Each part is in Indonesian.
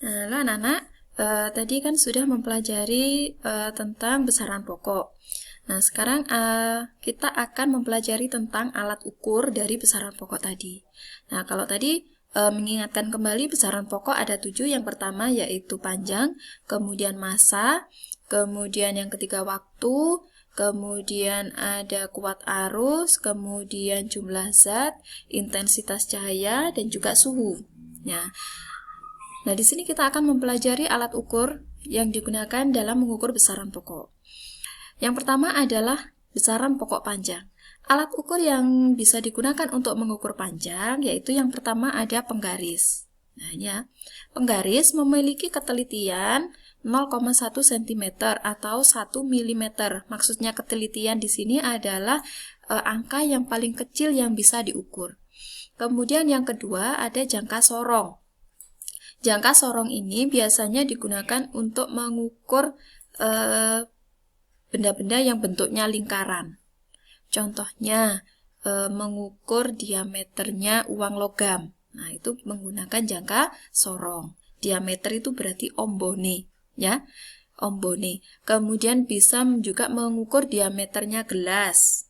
Nah, anak-anak, tadi kan sudah mempelajari tentang besaran pokok. Nah, sekarang kita akan mempelajari tentang alat ukur dari besaran pokok tadi. Nah, kalau tadi mengingatkan kembali besaran pokok ada 7. Yang pertama yaitu panjang, kemudian massa, kemudian yang ketiga waktu, kemudian ada kuat arus, kemudian jumlah zat, intensitas cahaya, dan juga suhu. Nah, di sini kita akan mempelajari alat ukur yang digunakan dalam mengukur besaran pokok. Yang pertama adalah besaran pokok panjang. Alat ukur yang bisa digunakan untuk mengukur panjang yaitu yang pertama ada penggaris. Nah, ini ya. Penggaris memiliki ketelitian 0,1 cm atau 1 mm. Maksudnya ketelitian di sini adalah angka yang paling kecil yang bisa diukur. Kemudian yang kedua ada jangka sorong. Jangka sorong ini biasanya digunakan untuk mengukur benda-benda yang bentuknya lingkaran. Contohnya, mengukur diameternya uang logam. Nah, itu menggunakan jangka sorong. Diameter itu berarti ombone, ya. Ombone. Kemudian bisa juga mengukur diameternya gelas.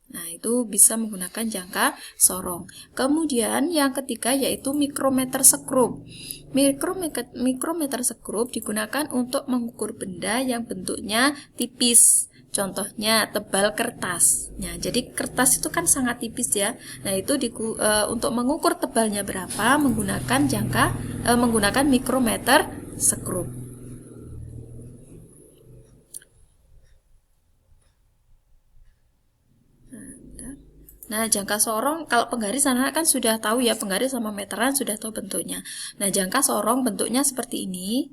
Nah, itu bisa menggunakan jangka sorong. Kemudian yang ketiga yaitu mikrometer sekrup. Mikrometer sekrup digunakan untuk mengukur benda yang bentuknya tipis. Contohnya tebal kertas. Nah, jadi kertas itu kan sangat tipis ya. Nah, itu untuk mengukur tebalnya berapa menggunakan mikrometer sekrup. Nah, jangka sorong, kalau penggaris anak kan sudah tahu ya, penggaris sama meteran sudah tahu bentuknya. Nah, jangka sorong bentuknya seperti ini.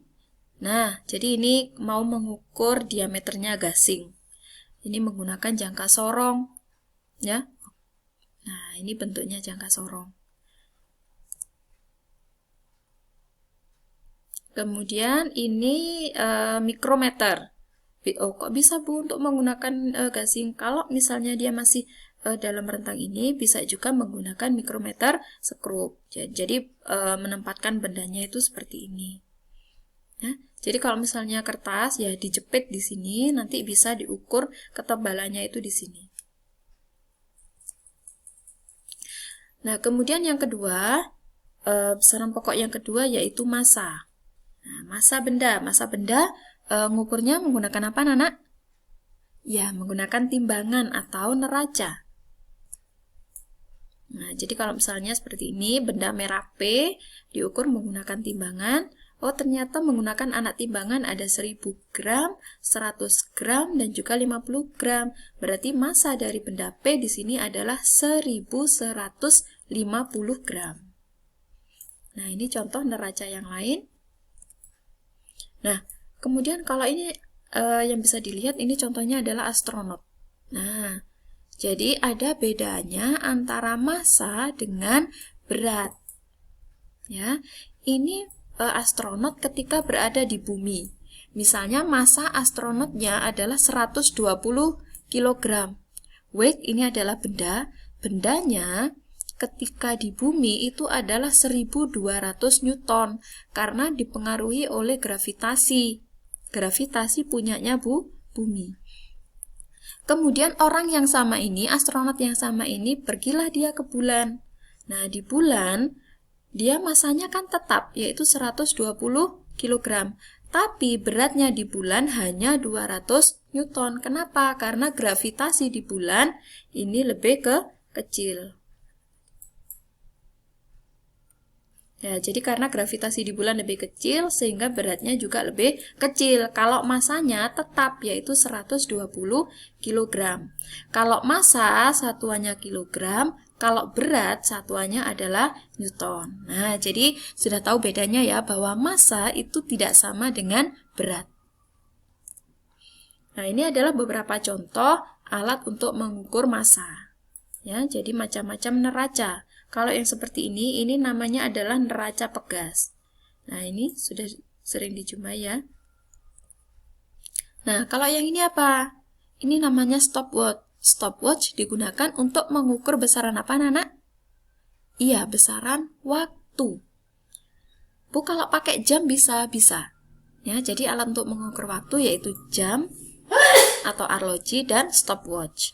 Nah, jadi ini mau mengukur diameternya gasing. Ini menggunakan jangka sorong, ya. Nah, ini bentuknya jangka sorong. Kemudian ini mikrometer. Oh, kok bisa Bu untuk menggunakan gasing? Kalau misalnya dia masih dalam rentang ini, bisa juga menggunakan mikrometer sekrup. Jadi menempatkan bendanya itu seperti ini. Nah, jadi kalau misalnya kertas ya dijepit di sini, nanti bisa diukur ketebalannya itu di sini. Nah, kemudian yang kedua, besaran pokok yang kedua yaitu massa. Nah, massa benda ngukurnya menggunakan apa, Nana? Ya, menggunakan timbangan atau neraca. Nah, jadi kalau misalnya seperti ini, benda merah P diukur menggunakan timbangan. Oh, ternyata menggunakan anak timbangan ada 1000 gram, 100 gram, dan juga 50 gram. Berarti massa dari benda P di sini adalah 1150 gram. Nah, ini contoh neraca yang lain. Nah, kemudian kalau ini yang bisa dilihat, ini contohnya adalah astronot. Nah, jadi ada bedanya antara massa dengan berat. Ya, ini astronot ketika berada di bumi. Misalnya massa astronotnya adalah 120 kg. Weight ini adalah bendanya ketika di bumi itu adalah 1200 Newton karena dipengaruhi oleh gravitasi. Gravitasi punyanya bumi. Kemudian orang yang sama ini, astronot yang sama ini, pergilah dia ke bulan. Nah, di bulan, dia massanya kan tetap, yaitu 120 kg. Tapi beratnya di bulan hanya 200 Newton. Kenapa? Karena gravitasi di bulan ini lebih kecil. Ya, jadi karena gravitasi di bulan lebih kecil, sehingga beratnya juga lebih kecil. Kalau massanya tetap, yaitu 120 kg. Kalau massa satuannya kilogram, kalau berat satuannya adalah Newton. Nah, jadi sudah tahu bedanya ya, bahwa massa itu tidak sama dengan berat. Nah, ini adalah beberapa contoh alat untuk mengukur massa. Ya, jadi macam-macam neraca. Kalau yang seperti ini namanya adalah neraca pegas. Nah, ini sudah sering dijumpai ya. Nah, kalau yang ini apa? Ini namanya stopwatch. Stopwatch digunakan untuk mengukur besaran apa, Nana? Iya, besaran waktu. Bu, kalau pakai jam bisa. Ya, jadi alat untuk mengukur waktu yaitu jam atau arloji dan stopwatch.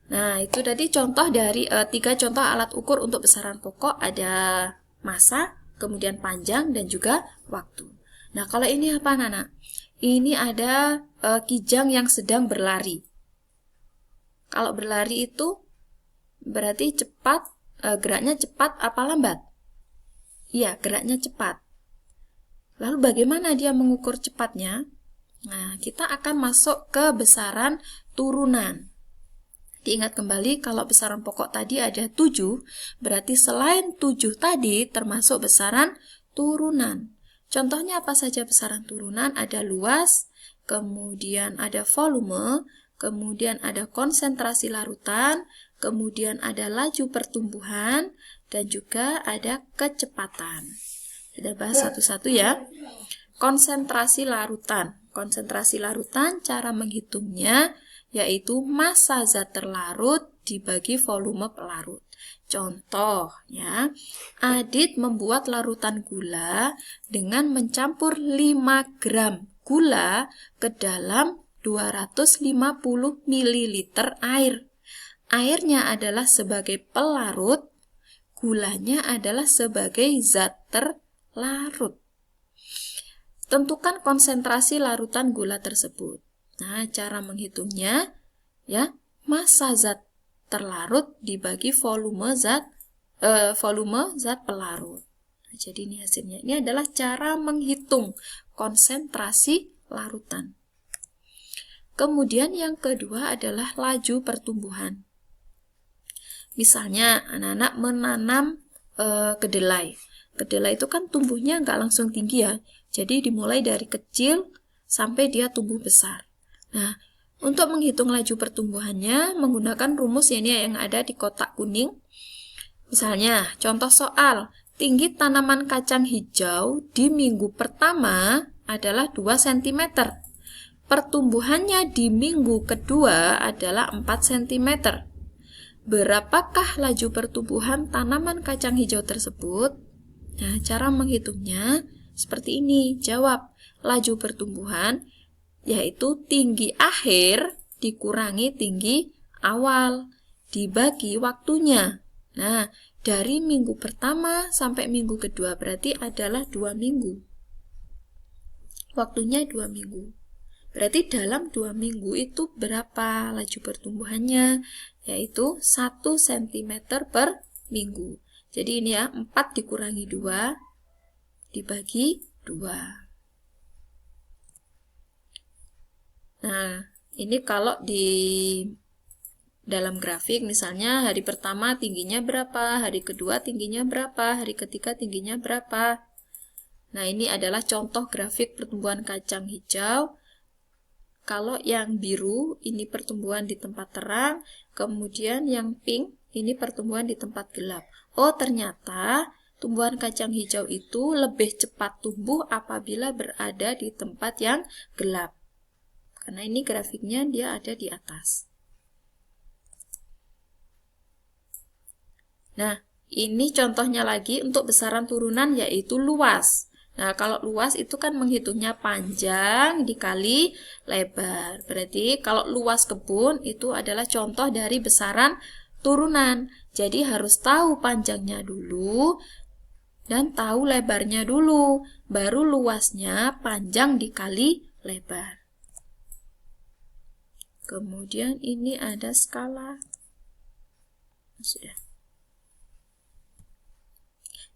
Nah, itu tadi contoh dari 3 contoh alat ukur untuk besaran pokok, ada massa, kemudian panjang, dan juga waktu. Nah, kalau ini apa, Nana? Ini ada kijang yang sedang berlari. Kalau berlari itu berarti cepat, geraknya cepat apa lambat? Iya, geraknya cepat. Lalu bagaimana dia mengukur cepatnya? Nah, kita akan masuk ke besaran turunan. Diingat kembali kalau besaran pokok tadi ada 7, berarti selain 7 tadi termasuk besaran turunan. Contohnya apa saja besaran turunan? Ada luas, kemudian ada volume, kemudian ada konsentrasi larutan, kemudian ada laju pertumbuhan, dan juga ada kecepatan. Kita bahas satu-satu ya. Konsentrasi larutan. Konsentrasi larutan cara menghitungnya yaitu massa zat terlarut dibagi volume pelarut. Contoh ya, Adit membuat larutan gula dengan mencampur 5 gram gula ke dalam 250 ml air. Airnya adalah sebagai pelarut, gulanya adalah sebagai zat terlarut. Tentukan konsentrasi larutan gula tersebut. Nah, cara menghitungnya ya, massa zat terlarut dibagi volume zat pelarut. Nah, jadi ini hasilnya. Ini adalah cara menghitung konsentrasi larutan. Kemudian yang kedua adalah laju pertumbuhan. Misalnya anak-anak menanam kedelai. Kedelai itu kan tumbuhnya nggak langsung tinggi ya. Jadi dimulai dari kecil sampai dia tumbuh besar. Nah, untuk menghitung laju pertumbuhannya menggunakan rumus ini yang ada di kotak kuning. Misalnya, contoh soal, tinggi tanaman kacang hijau di minggu pertama adalah 2 cm. Pertumbuhannya di minggu kedua adalah 4 cm. Berapakah laju pertumbuhan tanaman kacang hijau tersebut? Nah, cara menghitungnya seperti ini. Jawab, laju pertumbuhan yaitu tinggi akhir dikurangi tinggi awal dibagi waktunya. Nah, dari minggu pertama sampai minggu kedua berarti adalah 2 minggu. Waktunya 2 minggu. Berarti dalam 2 minggu itu berapa laju pertumbuhannya? Yaitu 1 cm per minggu. Jadi ini ya, 4 dikurangi 2 dibagi 2. Nah, ini kalau di dalam grafik misalnya hari pertama tingginya berapa, hari kedua tingginya berapa, hari ketiga tingginya berapa. Nah, ini adalah contoh grafik pertumbuhan kacang hijau. Kalau yang biru ini pertumbuhan di tempat terang, kemudian yang pink ini pertumbuhan di tempat gelap. Oh, ternyata tumbuhan kacang hijau itu lebih cepat tumbuh apabila berada di tempat yang gelap. Karena ini grafiknya dia ada di atas. Nah, ini contohnya lagi untuk besaran turunan yaitu luas. Nah, kalau luas itu kan menghitungnya panjang dikali lebar. Berarti kalau luas kebun itu adalah contoh dari besaran turunan. Jadi harus tahu panjangnya dulu dan tahu lebarnya dulu. Baru luasnya panjang dikali lebar. Kemudian ini ada skala. Sudah.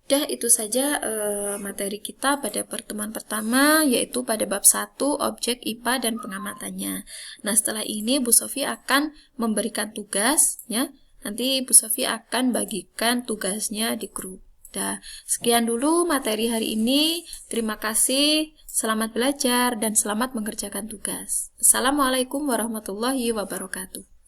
Itu saja materi kita pada pertemuan pertama, yaitu pada bab 1, objek IPA dan pengamatannya. Nah, setelah ini Bu Sofi akan memberikan tugas, ya. Nanti Bu Sofi akan bagikan tugasnya di grup. Sekian dulu materi hari ini. Terima kasih, selamat belajar, dan selamat mengerjakan tugas. Assalamualaikum warahmatullahi wabarakatuh.